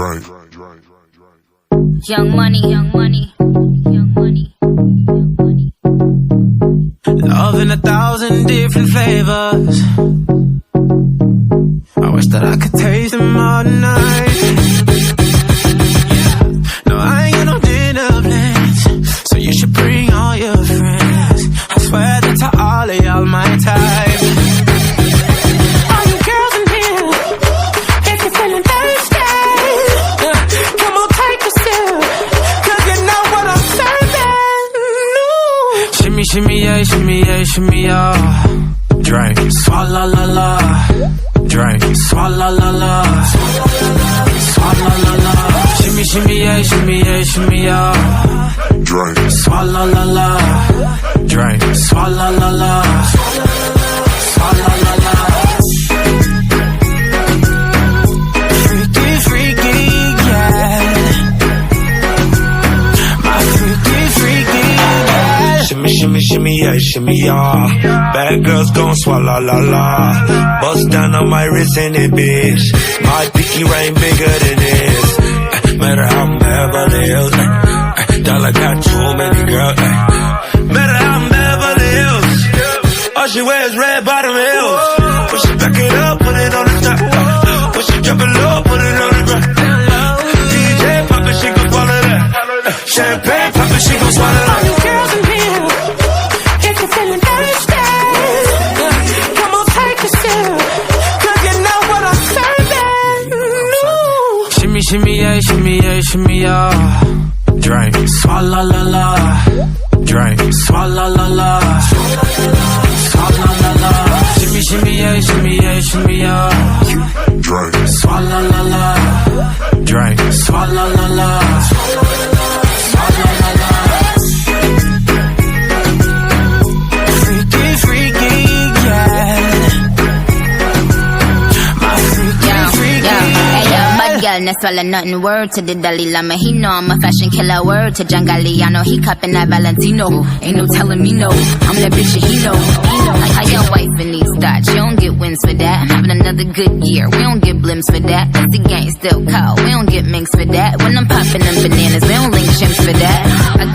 Drink. Young money, young money, young money, young money. Love in 1,000 different flavors. I wish that I could taste them all night. No, I ain't got no dinner plans, so you should bring all your friends. I swear that to all of y'all my type. All you girls in here, if you're feeling thirsty, come on, take a sip, 'cause you know what I'm serving. No. Shimmy, shimmy, yeah, shimmy, yeah, shimmy, yeah. Drink, swalla la la. Drink, swalla la la. Swalla la la. Shimmy, shimmy, yeah, shimmy, yeah, shimmy, yeah. Drink. Swalla la la. Drink, swalla la la. Swalla la la. Freaky, freaky, yeah. My freaky, freaky, yeah. Shimmy, shimmy, shimmy, yeah, shimmy, yeah. Bad girls gon' swallow la la. Bust down on my wrist and it, bitch. My pinky ring bigger than this. Matter how I'm Beverly Hills. Dollar got too many girls. Matter how I'm Beverly Hills. All she wears red bottom heels. When she back it up, put it on the top. When she drop it low, put it on the ground. DJ pop it, she gon' swallow that. Champagne pop it, she gon' swallow that. All you girls in here, if you're feeling thirsty, come on, take a sip, 'cause you know what I'm serving. No. Shimmy, shimmy, yeah, shimmy, yeah, shimmy, yeah. Drink, swalla la la. Drink, swalla la la. Swalla la la. Shimmy, shimmy, yeah, shimmy, yeah, shimmy, yeah. Drink. Swalla la la. Drink, swalla la la. Swalla la la. Freaky, freaky, yeah. My freaky, freaky, Hey, bad girl, no swallow nothing. Word to the Dalai Lama, he know I'm a fashion killer. Word to John Galliano, he cupping that Valentino. Ain't no telling me no, I'm that bitch that he know. Like how your wife in these thoughts, you don't get wins for that. I'm having another good year, we don't get blimps for that. That's the gang still call, we don't get minks for that. When I'm popping them bananas, we don't link chimps for that.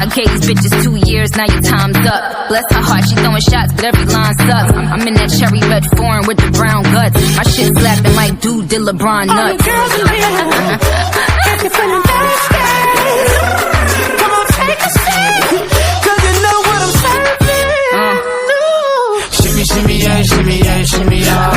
I gave these bitches 2 years, now your time's up. Bless her heart, she throwing shots, but every line sucks. I'm in that cherry red foreign with the brown guts. My shit slapping like dude did LeBron nuts. all you girls in here, if you're feeling thirsty, come on, take a sip, 'cause you know what I'm serving. No. Shimmy, shimmy, yeah, shimmy, yeah, shimmy, yeah.